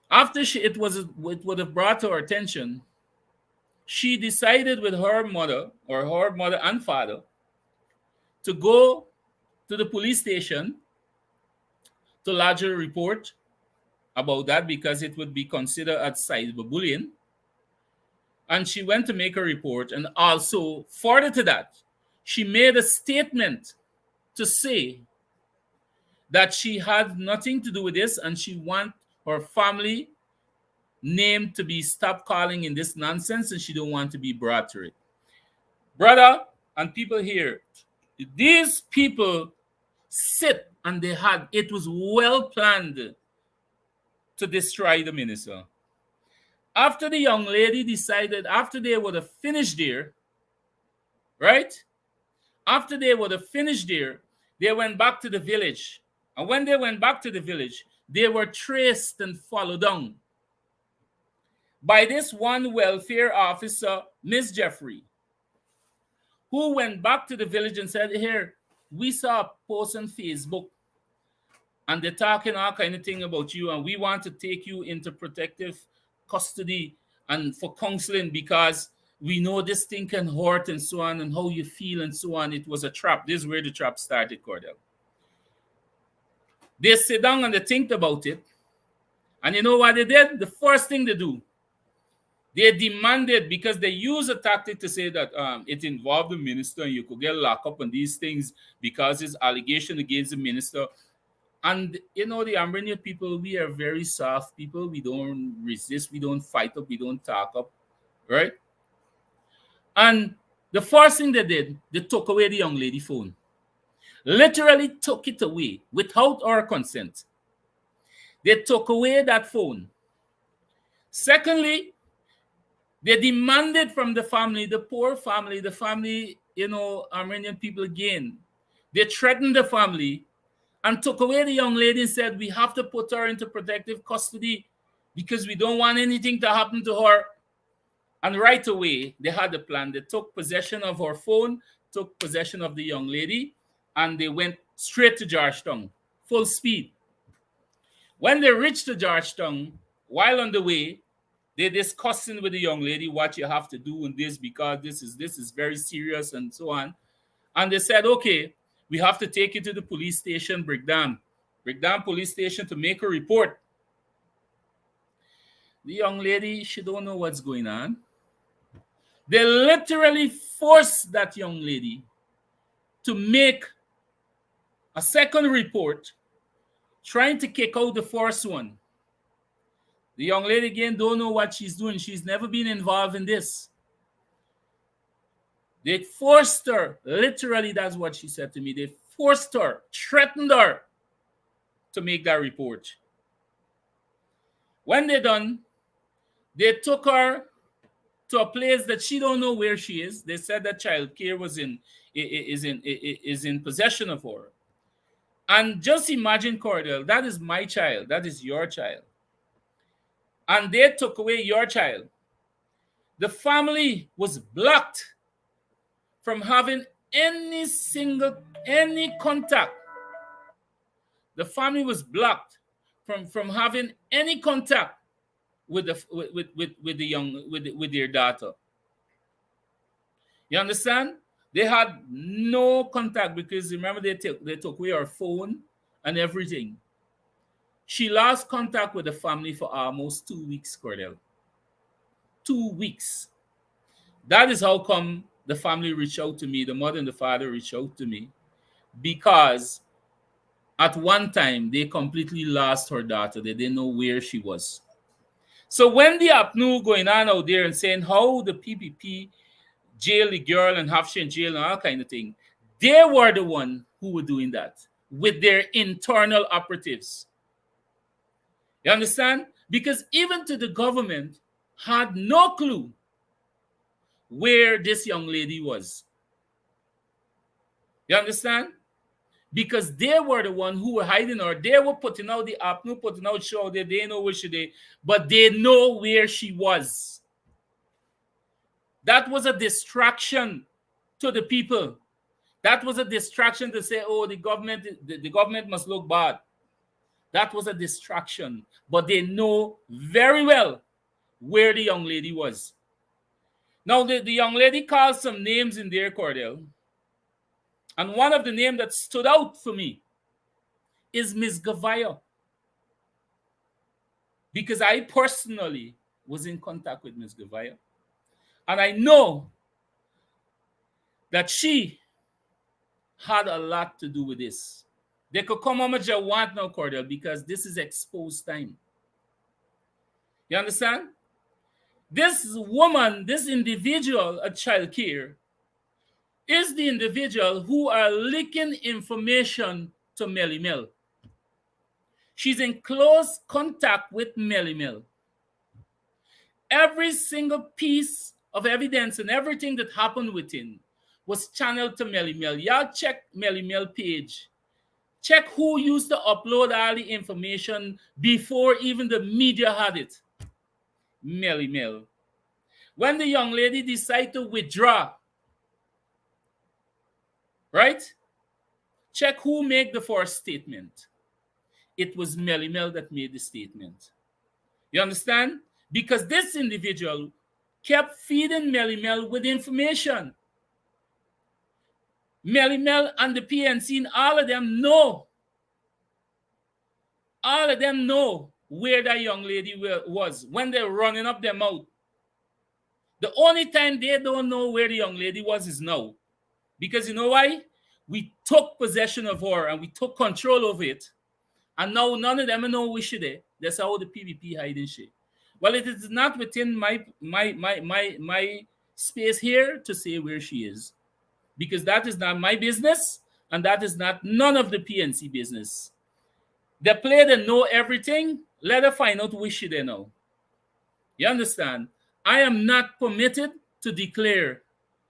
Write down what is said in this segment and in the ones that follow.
After it would have brought to her attention, she decided with her mother and father, to go to the police station to lodge a report about that because it would be considered as cyberbullying. And she went to make a report, and also further to that, she made a statement to say that she had nothing to do with this and she want her family name to be stopped calling in this nonsense and she don't want to be brought to it. Brother and people here, these people sit and they had, it was well planned to destroy the minister. After the young lady decided, after they would have finished there, right? After they would have finished there, they went back to the village. And when they went back to the village, they were traced and followed down by this one welfare officer, Miss Jeffrey, who went back to the village and said, here, we saw a post on Facebook and they're talking all kind of thing about you and we want to take you into protective custody and for counseling because we know this thing can hurt and so on and how you feel and so on. It was a trap. This is where the trap started, Courdel. They sit down and they think about it. And you know what they did? The first thing they do, they demanded, because they use a tactic to say that it involved the minister and you could get locked up on these things because it's allegation against the minister. And you know, the Ambrinian people, we are very soft people. We don't resist, we don't fight up, we don't talk up, right? And the first thing they did, they took away the young lady phone. Literally took it away without our consent. They took away that phone. Secondly, they demanded from the family, the poor family, the family, you know, Armenian people again. They threatened the family and took away the young lady and said, we have to put her into protective custody because we don't want anything to happen to her. And right away, they had a plan. They took possession of her phone, took possession of the young lady, and they went straight to Georgetown, full speed. When they reached to Georgetown, while on the way, they're discussing with the young lady what you have to do in this because this is very serious and so on. And they said, okay, we have to take you to the police station, Brickdam police station to make a report. The young lady, she don't know what's going on. They literally forced that young lady to make a second report, trying to kick out the first one. The young lady again don't know what she's doing. She's never been involved in this. They forced her, literally that's what she said to me. They forced her, threatened her to make that report. When they're done, they took her to a place that she don't know where she is. They said that child care is in possession of her. And just imagine, Courdel, that is my child, that is your child. And they took away your child. The family was blocked from having any contact. The family was blocked from having any contact with their daughter. You understand? They had no contact because remember they took away her phone and everything. She lost contact with the family for almost 2 weeks, Courdel. 2 weeks. That is how come the family reached out to me, the mother and the father reached out to me, because at one time they completely lost her daughter. They didn't know where she was. So when the apnew going on out there and saying how the PPP jail the girl and have she in jail and all kind of thing, they were the one who were doing that with their internal operatives. You understand? Because even to the government had no clue where this young lady was. You understand? Because they were the one who were hiding her. They were putting out the apnew, putting out show. They didn't know where she did, but they know where she was. That was a distraction to the people. That was a distraction to say, oh, the government must look bad. That was a distraction. But they know very well where the young lady was. Now, the young lady called some names in there, Courdel. And one of the names that stood out for me is Miss Gavaya. Because I personally was in contact with Miss Gavaya. And I know that she had a lot to do with this. They could come how much they want now, Courdel, because this is exposed time. You understand? This woman, this individual at child care, is the individual who are leaking information to Melly Mel. She's in close contact with Melly Mel. Every single piece of evidence and everything that happened within was channeled to Melly Mel. Y'all check Melly Mel page. Check who used to upload all the information before even the media had it. Melly Mel. When the young lady decided to withdraw, right? Check who made the first statement. It was Melly Mel that made the statement. You understand? Because this individual kept feeding Melly Mel with information. Melly Mel and the PNC, and all of them know. All of them know where that young lady was when they're running up their mouth. The only time they don't know where the young lady was is now. Because you know why? We took possession of her and we took control of it. And now none of them know where she is. That's how the PVP hiding shit. Well, it is not within my space here to say where she is. Because that is not my business, and that is not none of the PNC business. They play, they know everything. Let her find out where she they know. You understand? I am not permitted to declare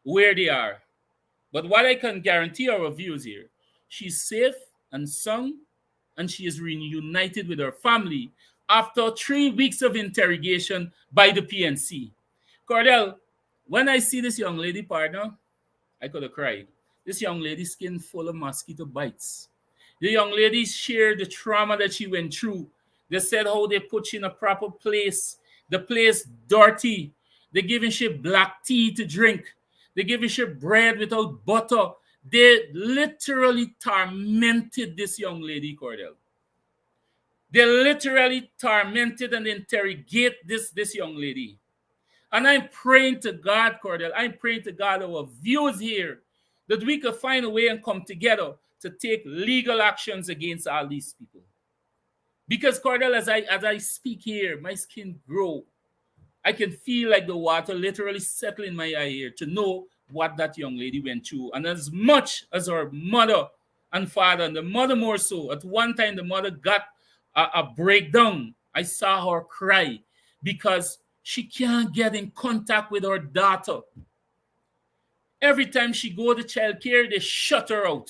where they are. But what I can guarantee our viewers here, she's safe and sound, and she is reunited with her family after 3 weeks of interrogation by the PNC. Courdel, when I see this young lady, partner, I could have cried. This young lady's skin full of mosquito bites. The young lady shared the trauma that she went through. They said how they put you in a proper place. The place dirty. They giving she black tea to drink. They giving she bread without butter. They literally tormented this young lady, Courdel. They literally tormented and interrogate this young lady. And I'm praying to God, Courdel, I'm praying to God, our viewers here, that we could find a way and come together to take legal actions against all these people. Because, Courdel, as I speak here, my skin grow. I can feel like the water literally settle in my eye here to know what that young lady went through. And as much as her mother and father, and the mother more so, at one time the mother got a breakdown. I saw her cry because she can't get in contact with her daughter. Every time she go to child care, they shut her out.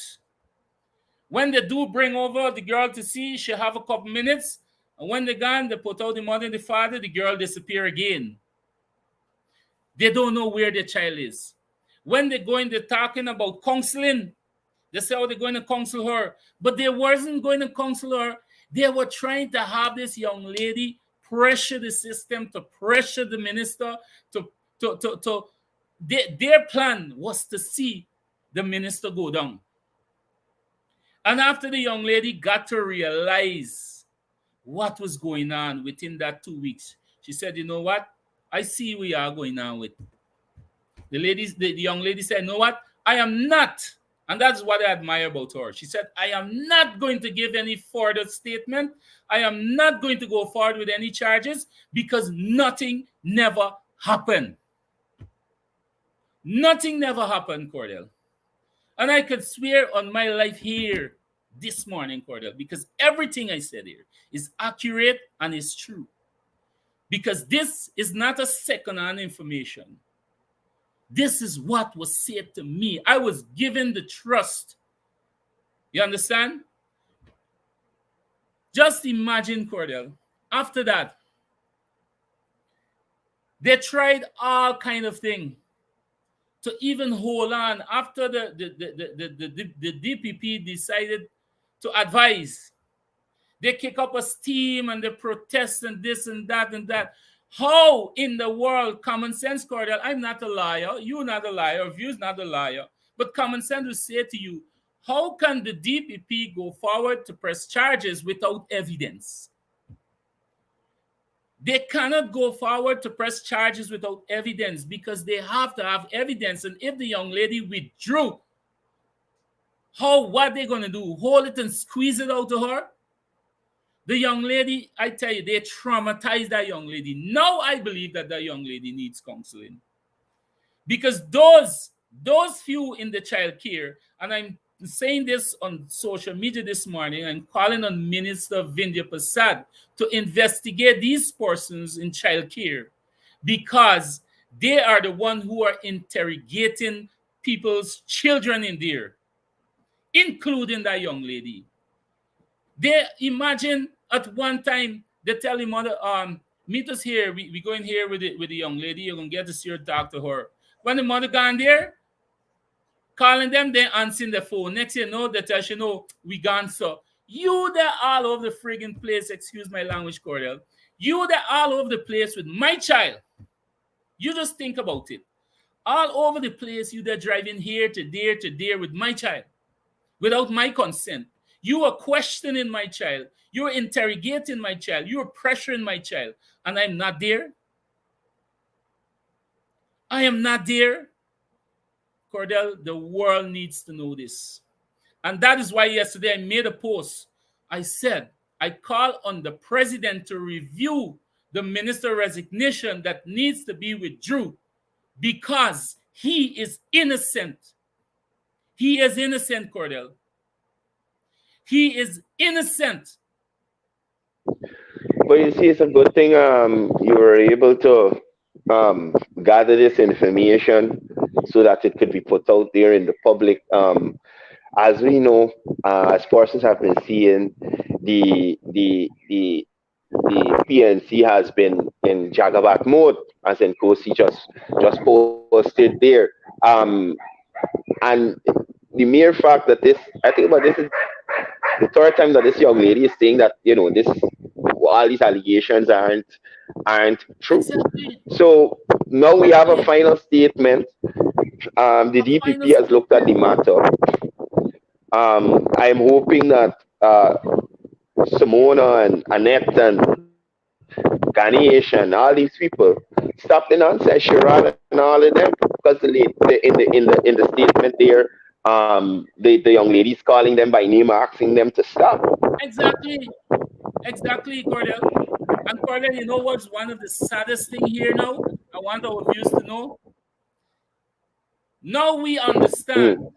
When they do bring over the girl to see, she have a couple minutes. And when they're gone, they put out the mother and the father, the girl disappear again. They don't know where their child is. When they're going, they're talking about counseling. They say, oh, they're going to counsel her. But they wasn't going to counsel her. They were trying to have this young lady pressure the system, to pressure the minister, their plan was to see the minister go down. And after the young lady got to realize what was going on within that 2 weeks, she said, you know what? I see we are going on with. The young lady said, you know what? I am not. And that's what I admire about her. She said, I am not going to give any further statement. I am not going to go forward with any charges because nothing never happened. Nothing never happened, Courdel. And I could swear on my life here this morning, Courdel, because everything I said here is accurate and is true. Because this is not a second-hand information. This is what was said to me. I was given the trust. You understand? Just imagine, Courdel. After that, they tried all kind of things to even hold on. After the DPP decided to advise, They kick up a steam and they protest and this and that and that. How in the world, common sense, Courdel, I'm not a liar, you're not a liar, View's not a liar, but common sense will say to you, how can the DPP go forward to press charges without evidence? They cannot go forward to press charges without evidence because they have to have evidence. And if the young lady withdrew, what they going to do? Hold it and squeeze it out to her? The young lady, I tell you, they traumatized that young lady. Now I believe that young lady needs counseling. Because those few in the child care, and I'm saying this on social media this morning, I'm calling on Minister Vindhya Prasad to investigate these persons in child care because they are the ones who are interrogating people's children in there, including that young lady. They imagine at one time they tell the mother, meet us here. We go in here with the young lady. You're gonna get to see her, talk to her. When the mother gone there, calling them, they answering the phone. Next thing you know, they tell you, no, we gone so. You there all over the friggin' place, excuse my language, Courdel. You there all over the place with my child. You just think about it. All over the place, you there driving here to there with my child without my consent. You are questioning my child. You're interrogating my child. You're pressuring my child. And I'm not there. I am not there. Courdel, the world needs to know this. And that is why yesterday I made a post. I said, I call on the president to review the minister resignation that needs to be withdrew because he is innocent. He is innocent, Courdel. He is innocent. But you see, it's a good thing you were able to gather this information so that it could be put out there in the public. As we know, as persons have been seeing, the PNC has been in Jagabat mode, as in Kosi just posted there. And the mere fact that this, I think about this is the third time that this young lady is saying that this all these allegations aren't true. Exactly. So now we have a Exactly. final statement. The A final DPP has looked at the statement. matter. I'm hoping that Simona and Annette and Ganesh and all these people stop the nonsense, Shiran and all of them, because in the statement there, the young ladies calling them by name, asking them to stop. Exactly. Exactly, Courdel. And Courdel, you know what's one of the saddest thing here now? I want our viewers to know. Now we understand Mm.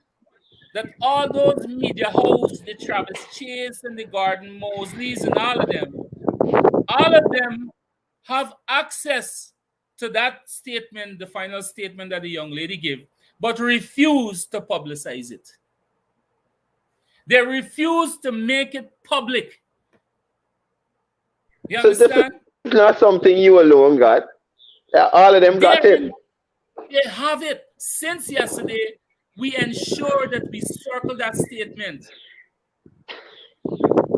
that all those media hosts, the Travis Chase and the Gordon Mosleys and all of them have access to that statement, the final statement that the young lady gave, but refuse to publicize it. They refuse to make it public. You So this is understand? not something you alone got. All of them got it. They're in, they have it. Since yesterday, we ensure that we circle that statement.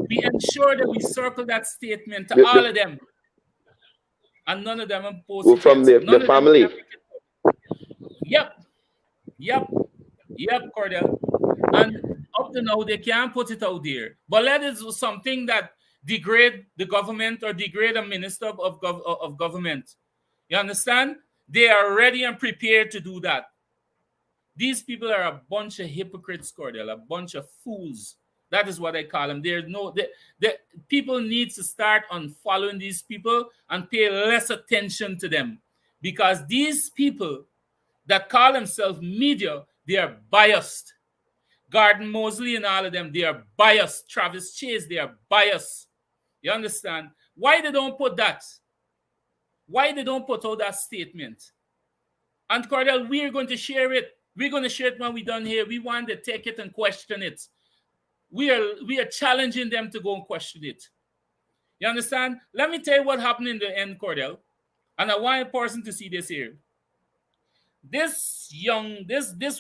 We ensure that we circle that statement to all of them. And none of them have posted From yet. the None of them family. can make it. Yep. Yep. Yep, Courdel. And up to now, they can't put it out there. But let it do something that degrade the government or degrade a minister of government. You understand? They are ready and prepared to do that. These people are a bunch of hypocrites, Courdel, a bunch of fools. That is what I call them. There's no, people need to start on following these people and pay less attention to them, because these people that call themselves media, they are biased. Gordon Mosley and all of them, they are biased. Travis Chase, they are biased. You understand? Why they don't put that? Why they don't put out that statement? And Courdel, we're going to share it. We're going to share it when we're done here. We want to take it and question it. We are challenging them to go and question it. You understand? Let me tell you what happened in the end, Courdel. And I want a person to see this here. This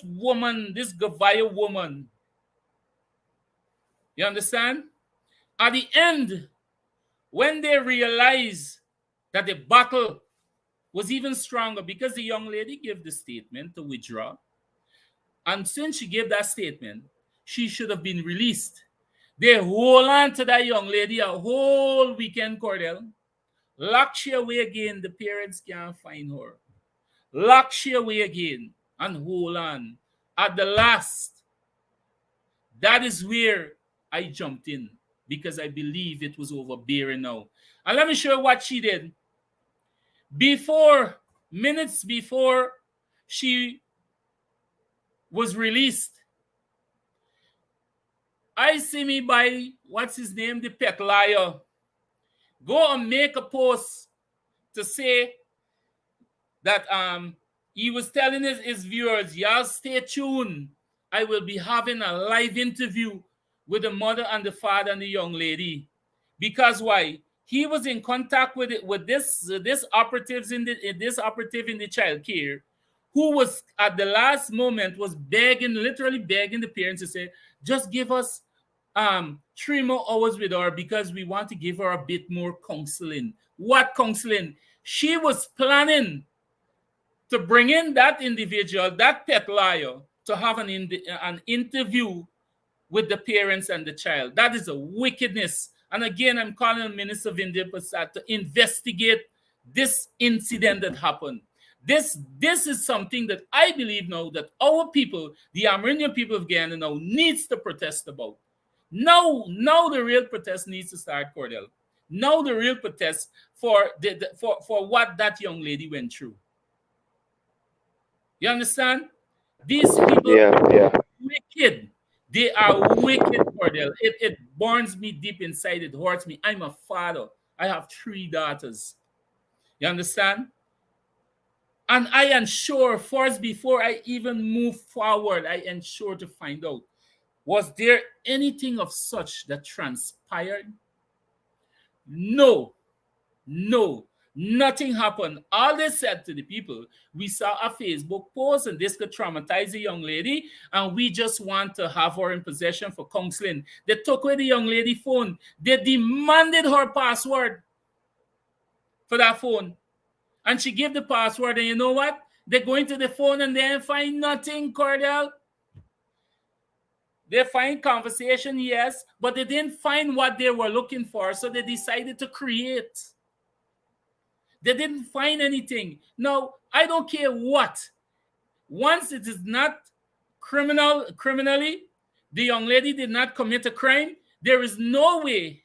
woman, this Gavaya woman, you understand? At the end, when they realized that the battle was even stronger because the young lady gave the statement to withdraw, and since she gave that statement, she should have been released. They hold on to that young lady a whole weekend, Courdel. Lock she away again. The parents can't find her. Lock she away again and hold on. At the last, that is where I jumped in because I believe it was overbearing now. And let me show you what she did. Minutes before she was released, I see me by, what's his name, the pet liar, go and make a post to say that he was telling his viewers, y'all stay tuned. I will be having a live interview with the mother and the father and the young lady. Because why? He was in contact with this operatives in this operative in the child care, who was at the last moment was begging, literally begging the parents to say, just give us 3 more hours with her because we want to give her a bit more counseling. What counseling? She was planning to bring in that individual, that pet liar, to have an interview with the parents and the child. That is a wickedness. And again, I'm calling on Minister Vindhya Prasad to investigate this incident that happened. This is something that I believe now that our people, the Amerindian people of Guyana now, needs to protest about. Now the real protest needs to start, Courdel. Now the real protest for for what that young lady went through. You understand? These people Yeah, yeah. are wicked. They are wicked, Courdel. It burns me deep inside. It hurts me. I'm a father. I have 3 daughters. You understand? And I ensure first, before I even move forward, I ensure to find out, was there anything of such that transpired? No. No, nothing happened. All they said to the people, we saw a Facebook post and this could traumatize the young lady, and we just want to have her in possession for counseling. They took away the young lady phone. They demanded her password for that phone. And she gave the password, and you know what? They go into the phone and they find nothing, Courdel. They find conversation, yes, but they didn't find what they were looking for, so they decided to create. They didn't find anything. Now, I don't care what. Once it is not criminally, the young lady did not commit a crime, there is no way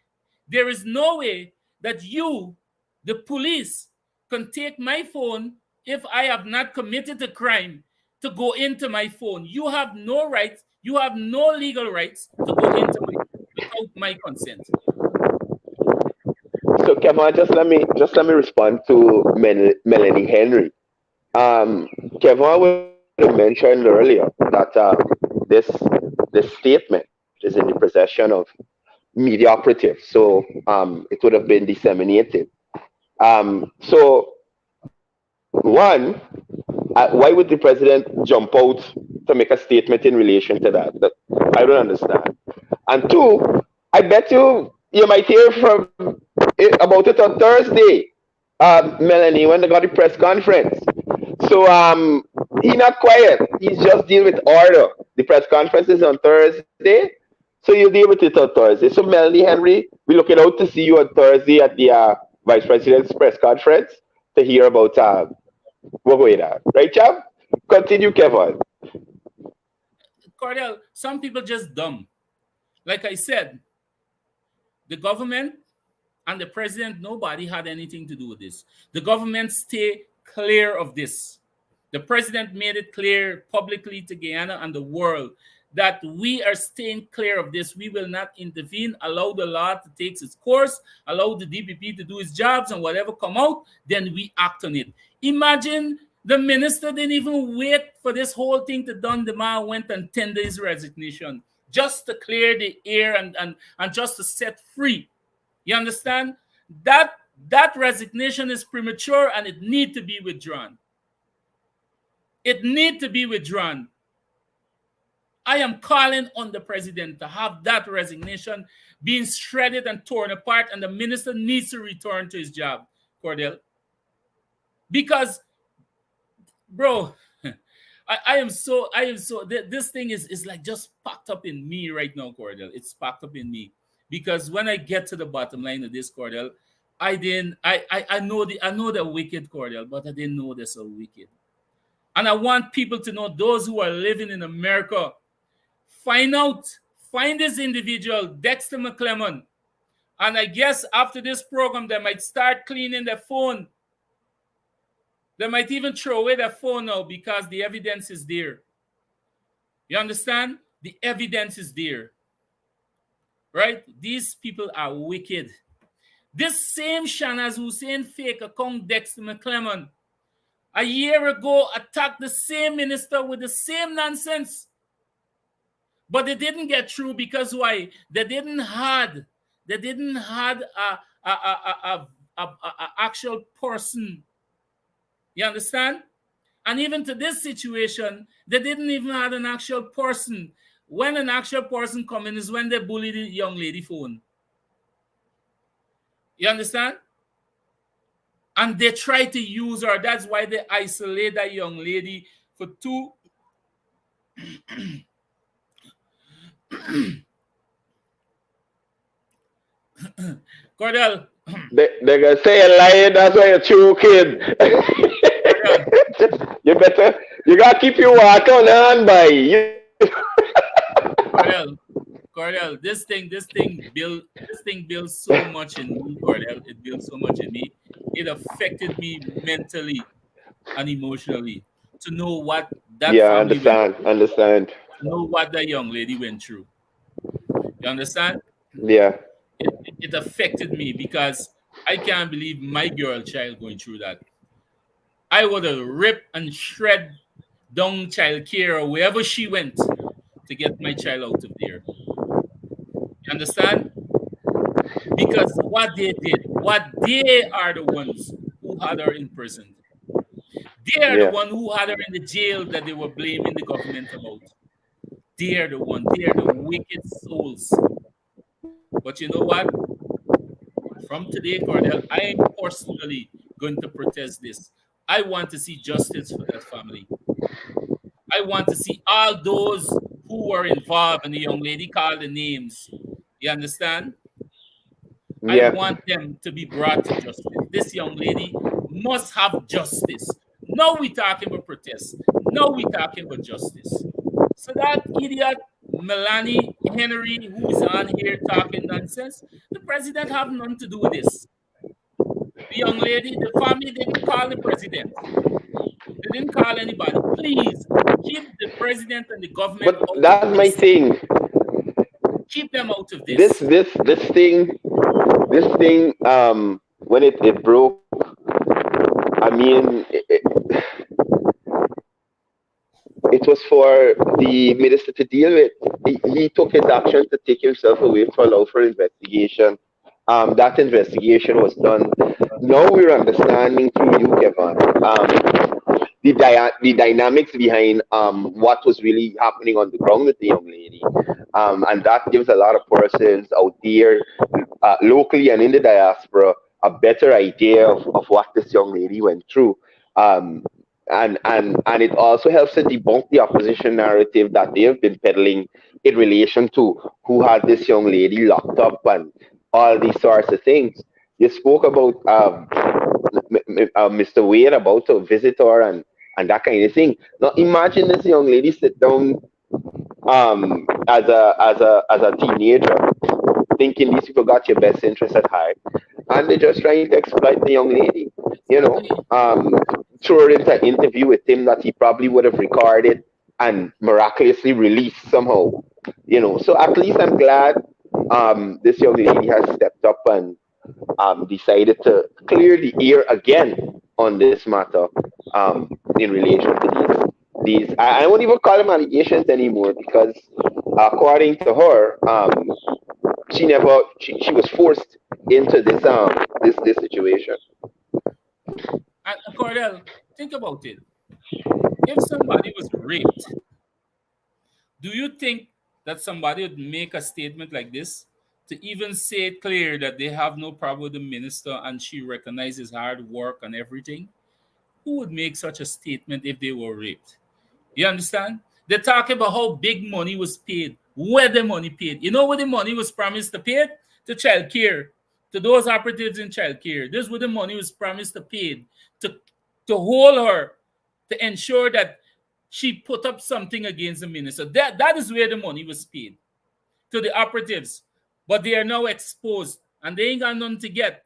that you, the police, can take my phone if I have not committed a crime to go into my phone. You have no rights, you have no legal rights to go into my phone without my consent. So Kevin, just let me respond to Melanie Henry. Kevin would have mentioned earlier that this this statement is in the possession of media operatives, so it would have been disseminated. So one, why would the president jump out to make a statement in relation to that? That I don't understand. And two, I bet you might hear about it on Thursday, Melanie, when they got the press conference. So he not quiet. He's just dealing with order. The press conference is on Thursday, so you deal with it on Thursday. So Melanie Henry, we looking out to see you on Thursday at the Vice President's press conference to hear about what going on. Right, Chap? Continue, Kevin. Courdel, some people just dumb. Like I said, the government and the president, nobody had anything to do with this. The government stay clear of this. The president made it clear publicly to Guyana and the world that we are staying clear of this. We will not intervene, allow the law to take its course, allow the DPP to do its jobs, and whatever come out, then we act on it. Imagine the minister didn't even wait for this whole thing to done. The man went and tendered his resignation just to clear the air and just to set free. You understand? That resignation is premature and it need to be withdrawn. It need to be withdrawn. I am calling on the president to have that resignation being shredded and torn apart, and the minister needs to return to his job, Courdel. Because, bro, this thing is like just packed up in me right now, Courdel. It's packed up in me. Because when I get to the bottom line of this, Courdel, I didn't I know they're wicked, Courdel, but I didn't know they're so wicked. And I want people to know, those who are living in America, find out, find this individual, Dexter McClellan. And I guess after this program, they might start cleaning their phone. They might even throw away their phone now because the evidence is there. You understand? The evidence is there. Right? These people are wicked. This same Shanaz Hussein fake account Dexter McClellan a year ago attacked the same minister with the same nonsense. But they didn't get through because why? They didn't had a actual person. You understand? And even to this situation, they didn't even have an actual person. When an actual person come in is when they bully the young lady phone. You understand? And they try to use her. That's why they isolate that young lady for two. Courdel. They're gonna say a lion, that's why you're true kid. Courdel. You gotta keep your water on hand by you. Courdel. Courdel. This thing builds so much in me, Courdel. It builds so much in me. It affected me mentally and emotionally to know what that Yeah, family went understand, through, understand. to know what that young lady went through. You understand? Yeah, It affected me because I can't believe my girl child going through that. I would have ripped and shred down child care or wherever she went to get my child out of there. You understand? Because what they did, what they are the ones who had her in prison. They are the yeah, one who had her in the jail that they were blaming the government about. They are the one. They are the wicked souls. But you know what? From today, Cordell, I am personally going to protest this. I want to see justice for that family. I want to see all those who were involved and the young lady called the names. You understand? I yeah, want them to be brought to justice. This young lady must have justice. No, we talking about protest. No, we talking about justice. So that idiot Melanie Henry, who is on here talking nonsense, the president have nothing to do with this. The young lady, the family didn't call the president. They didn't call anybody. Please keep the president and the government but out of that's my this. thing. Keep them out of This this. this this thing this thing when it broke, I mean, it was for the minister to deal with. He took his action to take himself away to allow for investigation. That investigation was done. Now we're understanding through you, Kevin, the dynamics behind what was really happening on the ground with the young lady. And that gives a lot of persons out there, locally and in the diaspora, a better idea of what this young lady went through. Um, and it also helps to debunk the opposition narrative that they have been peddling in relation to who had this young lady locked up and all these sorts of things. You spoke about Mr. Wade about to visit her and that kind of thing. Now imagine this young lady sit down as a teenager, thinking these people got your best interest at heart, and they're just trying to exploit the young lady. You know, Exactly. throw her into an interview with him that he probably would have recorded and miraculously released somehow. You know, so at least I'm glad this young lady has stepped up and decided to clear the air again on this matter in relation to these. I won't even call them allegations anymore because, according to her, she was forced into this situation. And Cordell, think about it. If somebody was raped, do you think that somebody would make a statement like this? to even say it clear that they have no problem with the minister and she recognizes hard work and everything, who would make such a statement if they were raped? You understand? They talk about how big money was paid, where the money paid. You know where the money was promised to pay? To child care, to those operatives in child care. This is where the money was promised to pay, to, to hold her, to ensure that she put up something against the minister. That is where the money was paid, to the operatives. But they are now exposed and they ain't got nothing to get.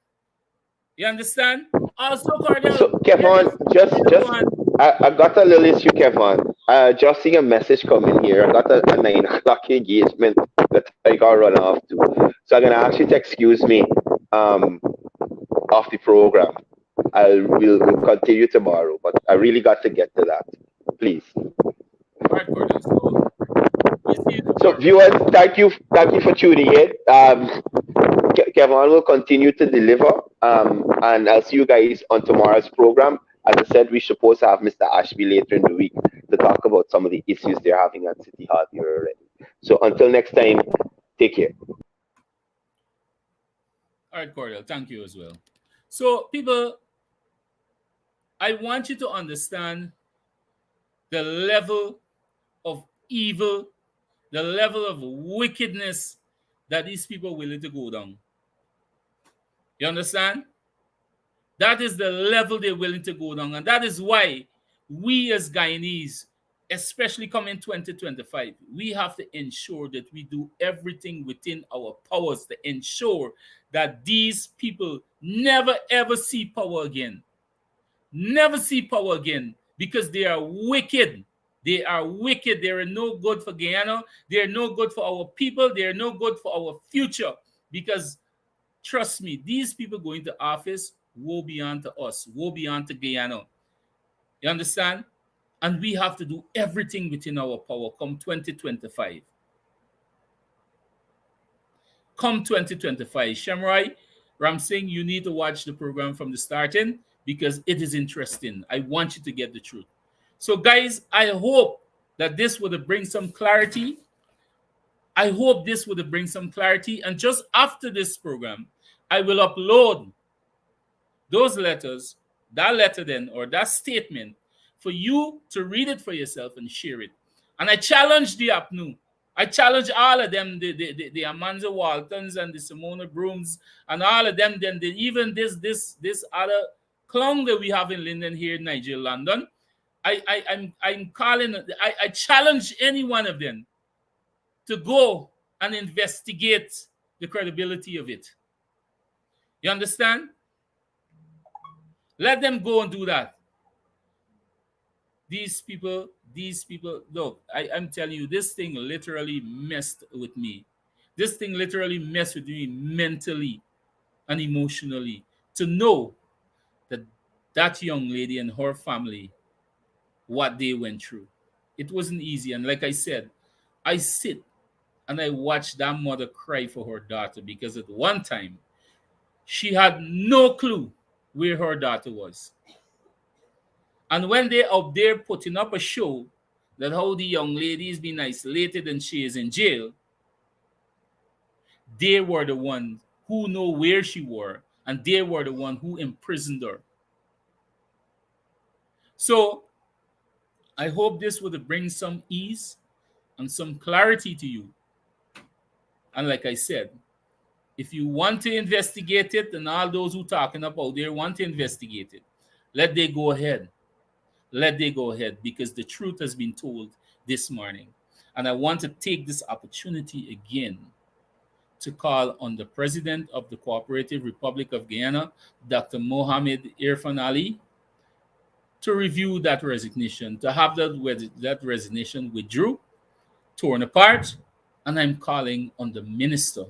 You understand? Also, So Courdel, there Kevon, is the just one. I got a little issue, Kevon. Just seeing a message coming here. I got a 9 o'clock engagement that I got run off to. So I'm gonna ask you to excuse me um off the program. We'll continue tomorrow, but I really got to get to that. Please. All right, Courdel. So we see you So tomorrow. viewers, thank you for tuning in. Kevin will continue to deliver, and I'll see you guys on tomorrow's program. As I said, we're supposed to have Mr. Ashby later in the week to talk about some of the issues they're having at City Hall here already. So until next time, take care. All right, Courdel. Thank you as well. So, people, I want you to understand the level of evil, the level of wickedness that these people are willing to go down. You understand? That is the level they're willing to go down. And that is why we as Guyanese, especially coming 2025, we have to ensure that we do everything within our powers to ensure that these people never ever see power again. Never see power again because they are wicked. They are wicked. They are no good for Guyana. They are no good for our people. They are no good for our future because trust me, these people going to office will be on to us, will be on to Guyana. You understand? And we have to do everything within our power come 2025. Come 2025. Shamrai, Ramsing, you need to watch the program from the starting because it is interesting. I want you to get the truth. So, guys, I hope that this would bring some clarity. I hope this would bring some clarity. And just after this program, I will upload those letters, that letter then, or that statement, for you to read it for yourself and share it. And I challenge the APNU. I challenge all of them, the Amanza Waltons and the Simona Brooms and all of them, then even this other clown that we have in Linden here in Nigeria, London. I'm calling, I challenge any one of them to go and investigate the credibility of it. You understand? Let them go and do that. These people, look, I'm telling you, this thing literally messed with me. This thing literally messed with me mentally and emotionally to know that that young lady and her family, what they went through. It wasn't easy. And like I said, I sit and I watch that mother cry for her daughter because at one time she had no clue where her daughter was. And when they're up there putting up a show that how the young lady is being isolated and she is in jail, they were the ones who know where she were, and they were the one who imprisoned her. So I hope this would bring some ease and some clarity to you. And like I said, if you want to investigate it, and all those who talking about there want to investigate it, let they go ahead. Let they go ahead because the truth has been told this morning. And I want to take this opportunity again to call on the President of the Cooperative Republic of Guyana, Dr. Mohamed Irfan Ali, to review that resignation, to have that resignation withdrew, torn apart. And I'm calling on the minister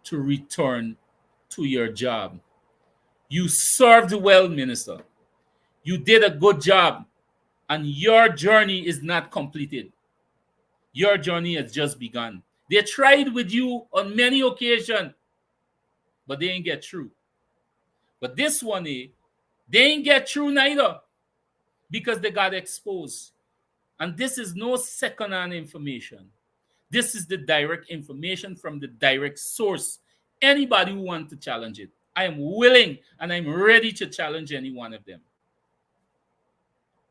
to return to your job. You served well, minister. You did a good job, and your journey is not completed. Your journey has just begun. They tried with you on many occasions, but they ain't get through. But this one, they ain't get through neither because they got exposed. And this is no second-hand information. This is the direct information from the direct source. Anybody who wants to challenge it, I am willing and I'm ready to challenge any one of them.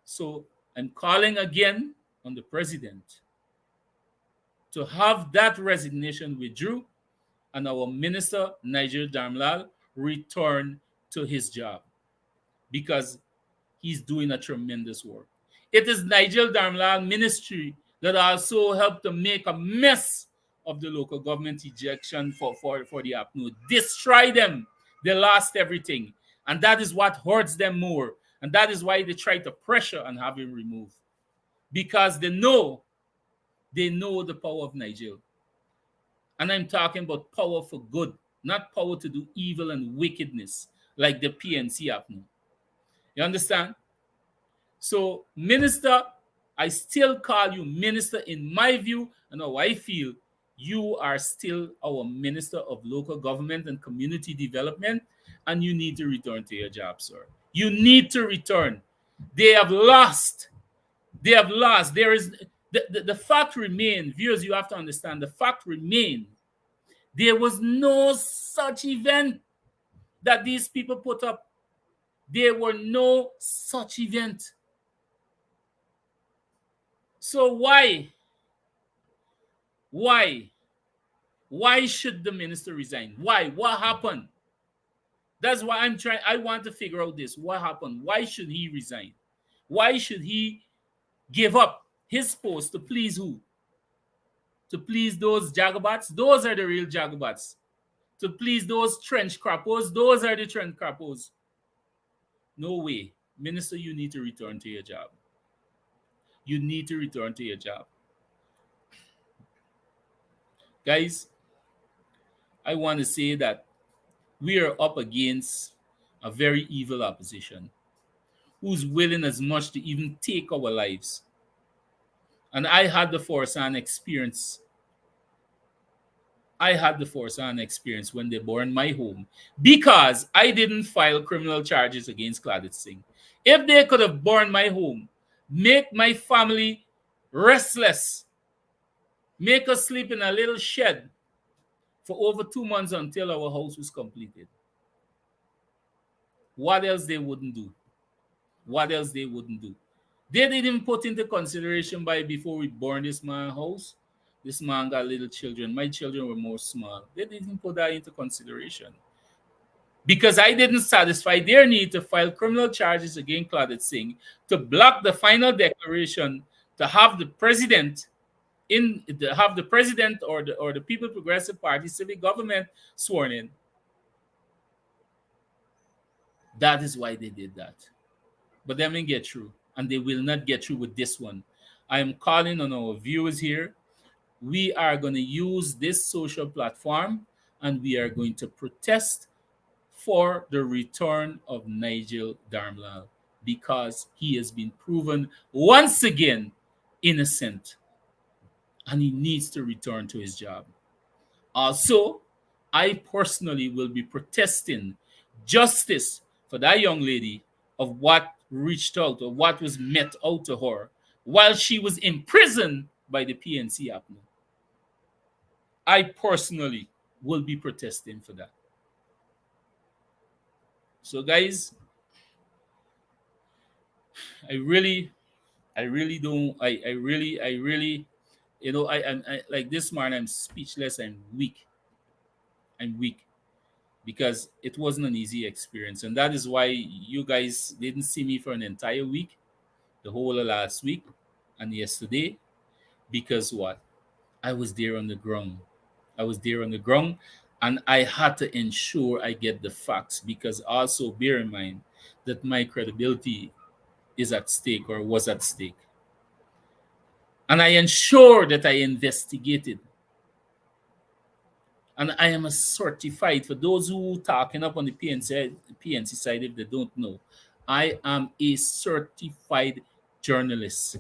So I'm calling again on the president to have that resignation withdrew and our minister, Nigel Darmlal, return to his job because he's doing a tremendous work. It is Nigel Darmlal ministry that also helped to make a mess of the local government ejection for the APNU. Destroy them. They lost everything. And that is what hurts them more. And that is why they try to pressure and have him removed. Because they know the power of Nigel. And I'm talking about power for good, not power to do evil and wickedness like the PNC APNU. You understand? So, minister, I still call you minister in my view and how I feel. You are still our minister of local government and community development, and you need to return to your job, sir. You need to return. They have lost. They have lost. There is the fact remains, viewers, you have to understand the fact remains. There was no such event that these people put up. There were no such event. So why? Why? Why should the minister resign? Why? What happened? That's why I'm trying. I want to figure out this. What happened? Why should he resign? Why should he give up his post to please who? To please those jagabats? Those are the real jagabats. To please those trench crappos? Those are the trench crappos. No way. Minister, you need to return to your job. You need to return to your job. Guys, I want to say that we are up against a very evil opposition who's willing as much to even take our lives. And I had the first-hand experience. I had the first-hand experience when they burned my home because I didn't file criminal charges against Claudette Singh. If they could have burned my home, make my family restless, make us sleep in a little shed for over 2 months until our house was completed. What else they wouldn't do? What else they wouldn't do? They didn't put into consideration by before we burned this man's house. This man got little children. My children were more small. They didn't put that into consideration. Because I didn't satisfy their need to file criminal charges against Claudette Singh, to block the final declaration, to have the president or the People Progressive Party civic government sworn in. That is why they did that. But they didn't get through, and they will not get through with this one. I am calling on our viewers here. We are going to use this social platform, and we are going to protest for the return of Nigel Darmlal because he has been proven once again innocent, and he needs to return to his job. Also, I personally will be protesting justice for that young lady of what reached out or what was met out to her while she was imprisoned by the PNC APNU. I personally will be protesting for that. So, guys, I really don't. I really, I like this morning. I'm speechless. I'm weak. I'm weak because it wasn't an easy experience, and that is why you guys didn't see me for an entire week, the whole of last week, and yesterday, because what? I was there on the ground. I was there on the ground, and I had to ensure I get the facts because also bear in mind that my credibility is at stake or was at stake. And I ensure that I investigated. And I am a certified, for those who talking up on the PNC side, if they don't know, I am a certified journalist.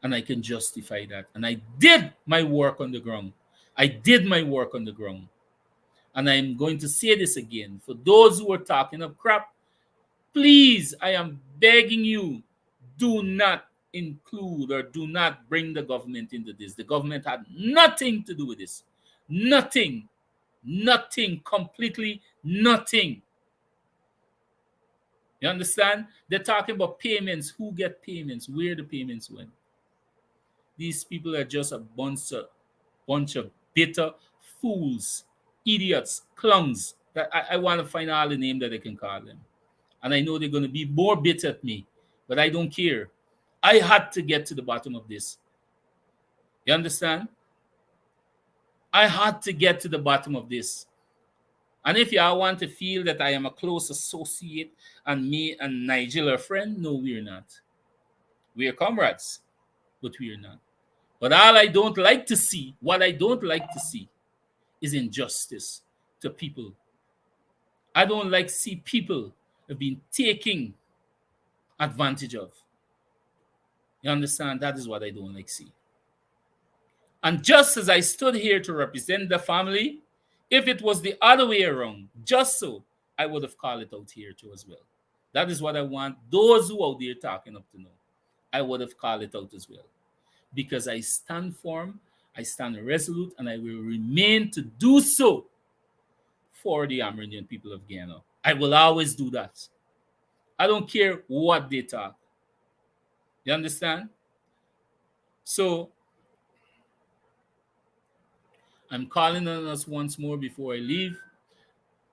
And I can justify that. And I did my work on the ground. I did my work on the ground. And I'm going to say this again. For those who are talking up crap, please, I am begging you, do not include or do not bring the government into this. The government had nothing to do with this. Nothing. Nothing. Completely nothing. You understand? They're talking about payments. Who get payments? Where the payments went? These people are just a bunch of bitter fools, idiots, clowns. That I want to find all the name that I can call them. And I know they're going to be more bitter at me, but I don't care. I had to get to the bottom of this. You understand? I had to get to the bottom of this. And if y'all want to feel that I am a close associate and me and Nigel are friends, no, we're not. We are comrades, but we are not. But all I don't like to see, what I don't like to see, is injustice to people. I don't like to see people have been taking advantage of. You understand? That is what I don't like to see. And just as I stood here to represent the family, if it was the other way around, just so, I would have called it out here too as well. That is what I want those who out there talking up to know. I would have called it out as well. Because I stand firm, I stand resolute, and I will remain to do so for the Amerindian people of Guyana. I will always do that. I don't care what they talk. You understand? So, I'm calling on us once more before I leave.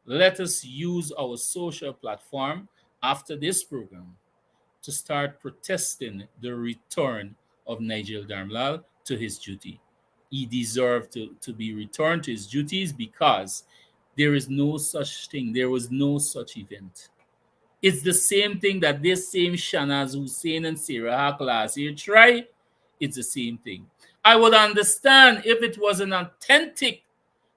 Let us use our social platform after this program to start protesting the return of Nigel Darmlal to his duty. He deserved to be returned to his duties because there is no such thing. There was no such event. It's the same thing that this same Shanaz Hussein and Sarah Haq last year tried. It's the same thing. I would understand if it was an authentic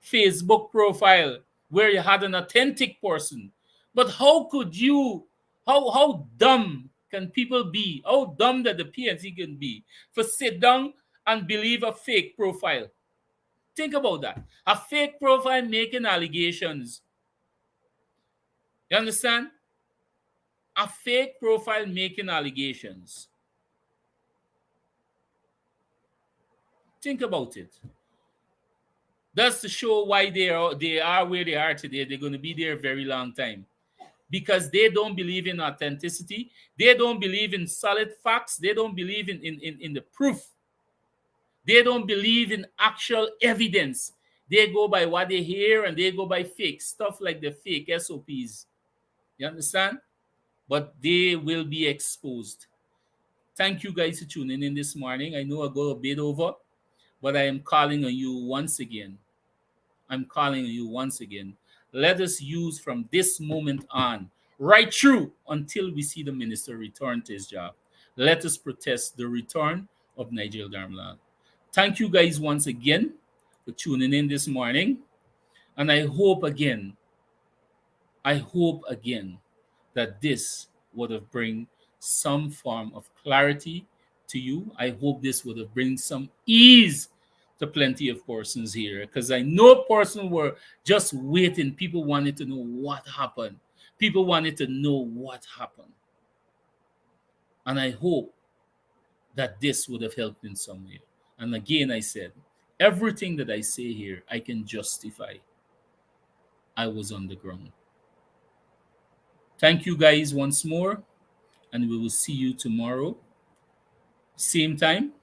Facebook profile where you had an authentic person. But how could you, how dumb can people be? How dumb that the PNC can be for sit down and believe a fake profile? Think about that. A fake profile making allegations. You understand? A fake profile making allegations. Think about it. That's to show why they are where they are today. They're going to be there a very long time. Because they don't believe in authenticity. They don't believe in solid facts. They don't believe in the proof. They don't believe in actual evidence. They go by what they hear and they go by fake stuff like the fake SOPs. You understand? But they will be exposed. Thank you guys for tuning in this morning. I know I go a bit over, but I am calling on you once again. I'm calling on you once again. Let us use from this moment on, right through until we see the minister return to his job. Let us protest the return of Nigel Darmlal. Thank you guys once again for tuning in this morning. And I hope again that this would have bring some form of clarity to you. I hope this would have bring some ease to plenty of persons here, because I know persons were just waiting. People wanted to know what happened. People wanted to know what happened. And I hope that this would have helped in some way. And again, I said, everything that I say here, I can justify. I was on the ground. Thank you guys once more, and we will see you tomorrow. Same time,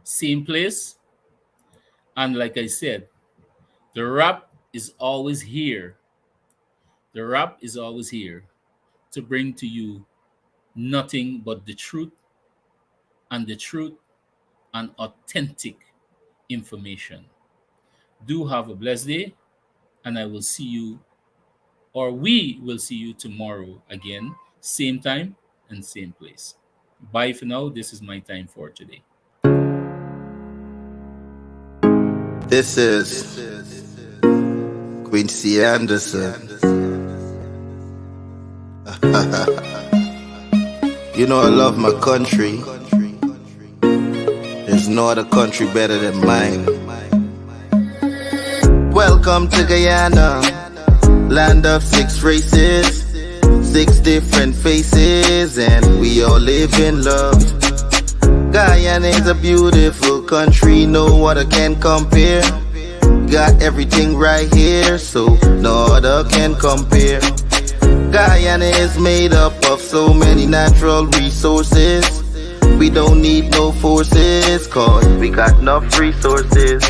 same place. And like I said, the rap is always here. The rap is always here to bring to you nothing but the truth and authentic information. Do have a blessed day, and I will see you, or we will see you tomorrow again, same time and same place. Bye for now. This is my time for today. This is Quincy Anderson. You know I love my country. There's no other country better than mine. Welcome to Guyana, land of 6 races, 6 different faces, and we all live in love. Guyana is a beautiful country, no other can compare. Got everything right here, so no other can compare. Guyana is made up of so many natural resources. We don't need no forces, cause we got enough resources.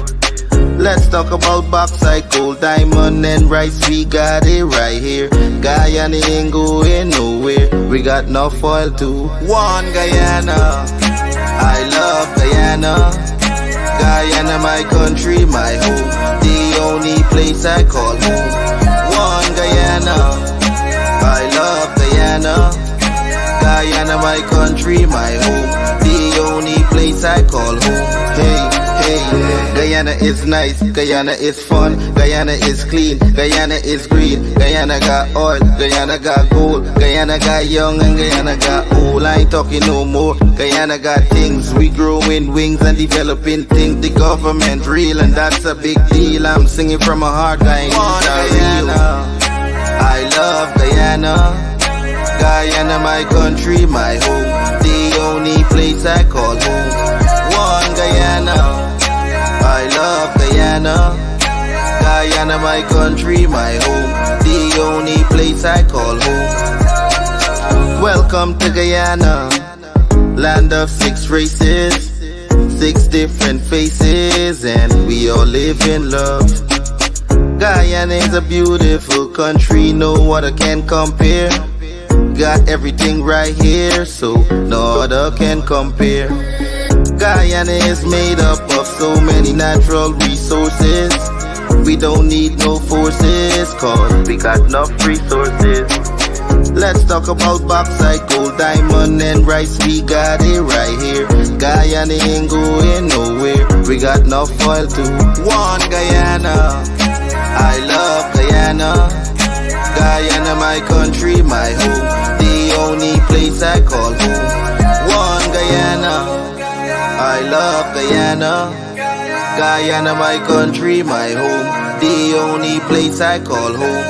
Let's talk about bauxite, gold, diamond, and rice. We got it right here. Guyana ain't going nowhere. We got enough oil too. One Guyana, I love Guyana. Guyana, my country, my home. The only place I call home. One Guyana, I love Guyana. Guyana, my country, my home. The only place I call home. Hey, hey, Guyana is nice, Guyana is fun, Guyana is clean, Guyana is green, Guyana got oil, Guyana got gold, Guyana got young and Guyana got old. I ain't talking no more. Guyana got things, we growing wings and developing things. The government real and that's a big deal. I'm singing from my heart, Guyana. I love Guyana. Guyana, my country, my home. The only place I call home. One Guyana, I love Guyana. Guyana, my country, my home. The only place I call home. Welcome to Guyana, land of 6 races, 6 different faces, and we all live in love. Guyana is a beautiful country, no other can compare. Got everything right here, so no other can compare. Guyana is made up of so many natural resources. We don't need no forces, cause we got enough resources. Let's talk about bauxite, gold, diamond, and rice. We got it right here. Guyana ain't going nowhere. We got enough oil too. One Guyana, I love Guyana. Guyana, my country, my home. The only place I call home. One Guyana, I love Guyana. Guyana, my country, my home. The only place I call home.